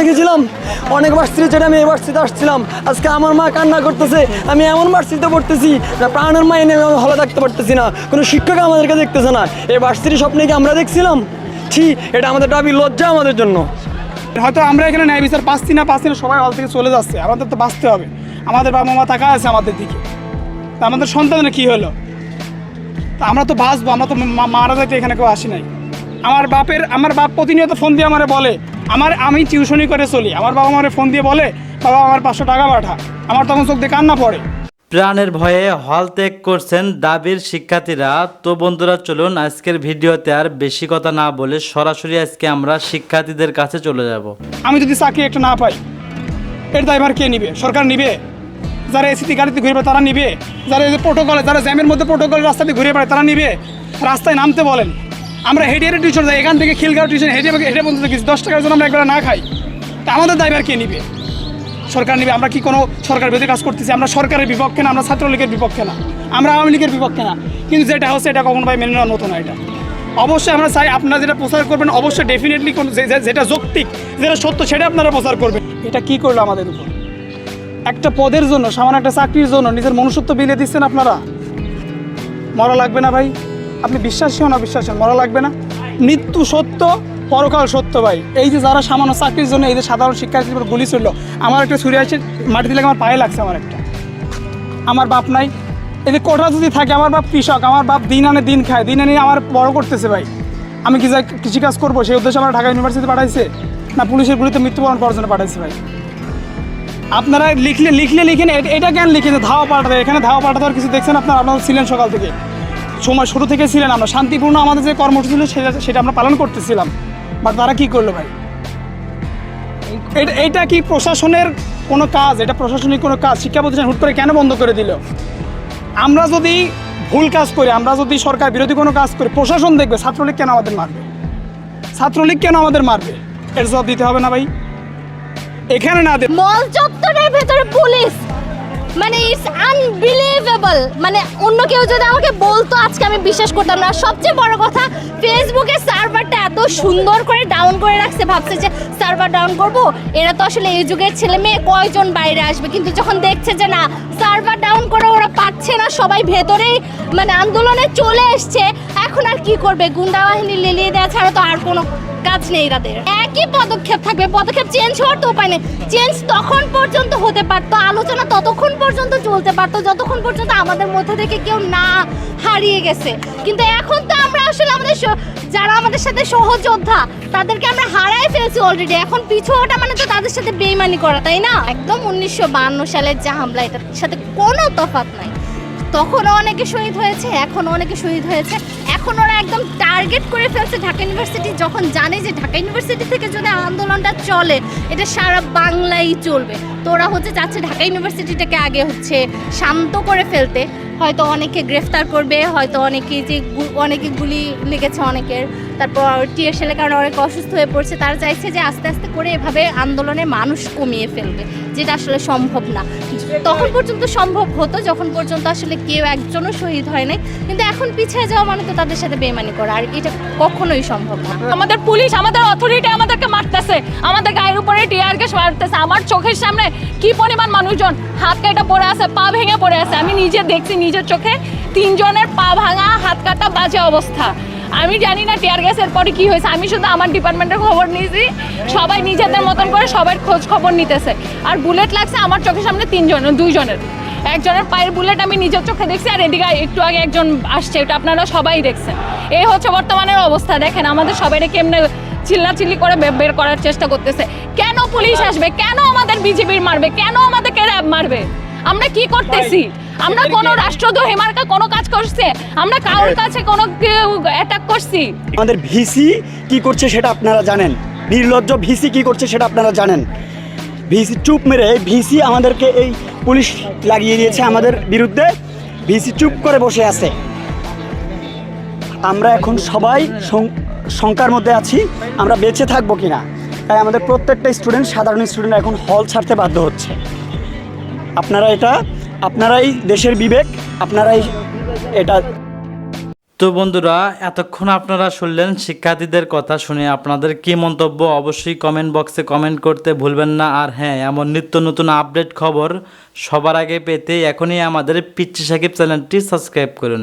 দেখেছিলাম অনেক ভার্সিটি ছেড়ে আমি এই ভার্সিটিতে আসছিলাম, আজকে আমার মা কান্না করতেছে, আমি এমন ভার্সিটিতে পড়তেছি না প্রাণের মা এনে হলে থাকতে পারতেছি না, কোনো শিক্ষক আমাদেরকে দেখতেছে না। এই ভার্সিটির স্বপ্নে কি আমরা দেখছিলাম? ঠিক, এটা আমাদের দাবি, লজ্জা আমাদের জন্য। হয়তো আমরা এখানে ন্যায় বিচার পাচ্ছি না সবাই হল থেকে চলে যাচ্ছে, আমাদের তো বাঁচতে হবে। আমাদের বাবা মা তাকা আছে আমাদের দিকে, তা আমাদের সন্তানের কী হলো? তা আমরা তো বাঁচবো, আমরা তো মারা যাইতে এখানে কেউ আসি নাই। আমার বাপ প্রতিনিয়ত ফোন দিয়ে আমারে বলে, আমি টিউশনি করে চলি, আমার বাবা আমারে ফোন দিয়ে বলে বাবা আমার 500 টাকা পাঠা, আমার তখন চোখ দিয়ে কান্না পড়ে। প্রাণের ভয়ে হল ত্যাগ করছেন দাবির শিক্ষার্থীরা। তো বন্ধুরা চলুন আজকের ভিডিওতে আর বেশি কথা না বলে সরাসরি আজকে আমরা শিক্ষার্থীদের কাছে চলে যাব। আমি যদি চাকরি একটা না পাই, এর দায়ভার কে নিবে? সরকার নিবে? যারা এসিটি গাড়িতে ঘুরে বেড়ায় তারা নিবে? যারা এই প্রোটোকলে, যারা জ্যামের মধ্যে প্রোটোকলের রাস্তা দিয়ে ঘুরে বেড়ায় তারা নিবে? রাস্তায় নামতে বলেন, আমরা হেঁটে টিউশন যাই, এখান থেকে খিলগাঁও টিউশন হেঁটে বলতে গেছি, 10 টাকার জন্য আমরা একবার না খাই, তা আমাদের দায়ভার কে নিবে? সরকার নিবে। আমরা কি কোনো সরকার বিরোধী কাজ করতেছি? আমরা সরকারের বিপক্ষে না, আমরা ছাত্রলীগের বিপক্ষে না, আমরা আওয়ামী লীগের বিপক্ষে না, কিন্তু যেটা হচ্ছে এটা কখনো ভাই মেনে নেওয়ার মতো না। এটা অবশ্যই আমরা চাই আপনারা যেটা প্রচার করবেন অবশ্যই ডেফিনেটলি কোন যেটা যৌক্তিক, যেটা সত্য সেটা আপনারা প্রচার করবেন। এটা কি করলো আমাদের উপর? একটা পদের জন্য, সামান্য একটা চাকরির জন্য নিজের মনুষ্যত্ব বিলিয়ে দিচ্ছেন আপনারা। মরা লাগবে না ভাই? আপনি বিশ্বাসী হন অবিশ্বাসী হন, মরা লাগবে না? মৃত্যু সত্য, পরকাল সত্য ভাই। এই যে যারা সামান্য চাকরির জন্য এই যে সাধারণ শিক্ষার্থীর উপর গুলি চললো, আমার একটা ছুরি আসে মাটি দিলে আমার পায়ে লাগছে, আমার বাপ নাই। এই যে কোঠা যদি থাকে, আমার বাপ কৃষক, আমার বাপ দিন আনে দিন খায়, দিন আনে আমার বড় করতেছে ভাই। আমি কি যাই কৃষিকাজ করবো সেই উদ্দেশ্যে আমার ঢাকা ইউনিভার্সিটি পাঠাইছে, না পুলিশের গুলিতে মৃত্যুবরণ করার জন্য পাঠাইছে ভাই? আপনারা লিখেন, এটা কেন লিখেছে ধাওয়া পাল্টাতে? এখানে ধাওয়া পাল্টাতে কিছু দেখছেন আপনারা ছিলেন সকাল থেকে, সময় শুরু থেকে ছিলেন, আমরা শান্তিপূর্ণ আমাদের যে কর্মসূচি ছিল সেটা আমরা পালন করতেছিলাম, বাট তারা কি করলো ভাই? এটা কি প্রশাসনের কোনো কাজ? এটা প্রশাসনিক কোনো কাজ? শিক্ষা প্রতিষ্ঠান হুট করে কেন বন্ধ করে দিল? আমরা যদি ভুল কাজ করি, আমরা যদি সরকার বিরোধী কোনো কাজ করি, প্রশাসন দেখবে ছাত্রলীগ কেন আমাদের মারবে? এর জবাব দিতে হবে না ভাই? এখানে না দে মল চত্বরের ভেতরে পুলিশ, মানে ইটস আনবিলিভেবল। মানে অন্য কেউ যদি আমাকে বলতো আজকে আমি বিশ্বাস করতাম না। সবচেয়ে বড় কথা, ফেসবুকের সার্ভারটা এত সুন্দর করে ডাউন করে রাখছে, ভাবছে যে সার্ভার ডাউন করব, এরা তো আসলে এই যুগের ছেলে মেয়ে কয়জন বাইরে আসবে, কিন্তু যখন দেখছে যে না সার্ভার ডাউন করে ওরা পাচ্ছে না, সবাই ভেতরেই মানে আন্দোলনে চলে এসছে, এখন আর কি করবে? গুন্ডা বাহিনী লেলিয়ে দেওয়া ছাড়া তো আর কোনো কাজ নেই তাদের। একই পদক্ষেপ থাকবে, পদক্ষেপ চেঞ্জ হওয়ার তো উপায় নেই। চেঞ্জ তখন পর্যন্ত হতে পারতো, আলোচনা ততক্ষণ পর্যন্ত চলতে পারতো যতক্ষণ পর্যন্ত আমাদের মধ্যে থেকে কেউ না হারিয়ে গেছে। কিন্তু এখন তো আমরা আসলে আমাদের যারা আমাদের সাথে সহযোদ্ধা তাদেরকে আমরা হারাই ফেলছি অলরেডি। এখন পিছু ওটা মানে তো তাদের সাথে বেইমানি করা, তাই না? একদম 1952 সালের যে হামলা, এটার সাথে কোনো তফাৎ নাই। তখনও অনেকে শহীদ হয়েছে, এখনও অনেকে শহীদ হয়েছে। এখন ওরা একদম টার্গেট করে ফেলছে ঢাকা ইউনিভার্সিটি, যখন জানে যে ঢাকা ইউনিভার্সিটি থেকে যদি আন্দোলনটা চলে এটা সারা বাংলায় চলবে, তো ওরা চাচ্ছে ঢাকা ইউনিভার্সিটিটাকে আগে শান্ত করে ফেলতে। হয়তো অনেকে গ্রেফতার করবে, হয়তো অনেকে গুলি লেগেছে অনেকের, তারপর টিএসএলের কারণে অনেক অসুস্থ হয়ে পড়ছে, তারা চাইছে যে আস্তে আস্তে করে এভাবে আন্দোলনে মানুষ কমিয়ে ফেলবে, যেটা আসলে সম্ভব না। তখন পর্যন্ত সম্ভব হতো যখন পর্যন্ত আসলে কেউ একজনও শহীদ হয় নাই, কিন্তু এখন পিছিয়ে যাওয়া মানে তো তাদের সাথে বেইমানি করা, আর এটা কখনোই সম্ভব না। আমাদের পুলিশ, আমাদের অথরিটি আমাদেরকে মারতেছে, আমাদের গায়ের উপরে টিয়ার গ্যাস মারতেছে। আমার চোখের সামনে কি পরিমাণ মানুষজন হাত কাটা পড়ে আছে, পা ভেঙে পড়ে আছে, আমি নিজে দেখছি নিজের চোখে। 3 জনের পা ভাঙা, হাত কাটা, বাজে অবস্থা। আমি জানি না টিয়ার গ্যাসের পরে কি হয়েছে, আমি শুধু আমার ডিপার্টমেন্টের খবর নিয়েছি, সবাই নিজেদের মতন করে সবার খোঁজ খবর নিতেছে। আর বুলেট লাগছে আমার চোখের সামনে 2 জনের, একজনের পায়ের বুলেট আমি নিজের চোখে দেখছি, আর এদিকে একটু আগে একজন আসছে, এটা আপনারা সবাই দেখছেন। এই হচ্ছে বর্তমানের অবস্থা। দেখেন আমাদের সবাইকে কেমনে চিল্লাচিল্লি করে বের করার চেষ্টা করতেছে। কেন পুলিশ আসবে? কেন আমাদের বিজিবির মারবে? কেন আমাদেরকে র্যাব মারবে? আমরা কি করতেছি? আমরা কোনো রাষ্ট্রদ্রোহী মার্কা কোনো কাজ করছে? আমরা কারোর কাছে কোনো অ্যাটাক করছি? আমাদের ভিসি কি করছে সেটা আপনারা জানেন, নির্লজ্জ ভিসি কি করছে সেটা আপনারা জানেন। ভিসি চুপ মেরে, এই ভিসি আমাদেরকে, এই পুলিশ লাগিয়ে দিয়েছে আমাদের বিরুদ্ধে, ভিসি চুপ করে বসে আছে। আমরা এখন সবাই শঙ্কার মধ্যে আছি আমরা বেঁচে থাকবো কিনা। তাই আমাদের প্রত্যেকটা স্টুডেন্ট, সাধারণ স্টুডেন্ট এখন হল ছাড়তে বাধ্য হচ্ছে। আপনারাই দেশের বিবেক, আপনারাই এটা তো বন্ধুরা, এতক্ষণ আপনারা শুনলেন শিক্ষার্থীদের কথা। শুনে আপনাদের কি মন্তব্য অবশ্যই কমেন্ট বক্সে কমেন্ট করতে ভুলবেন না। আর হ্যাঁ, এমন নিত্য নতুন আপডেট খবর সবার আগে পেতে এখনই আমাদের পিচ্চি সাকিব চ্যানেলটি সাবস্ক্রাইব করুন।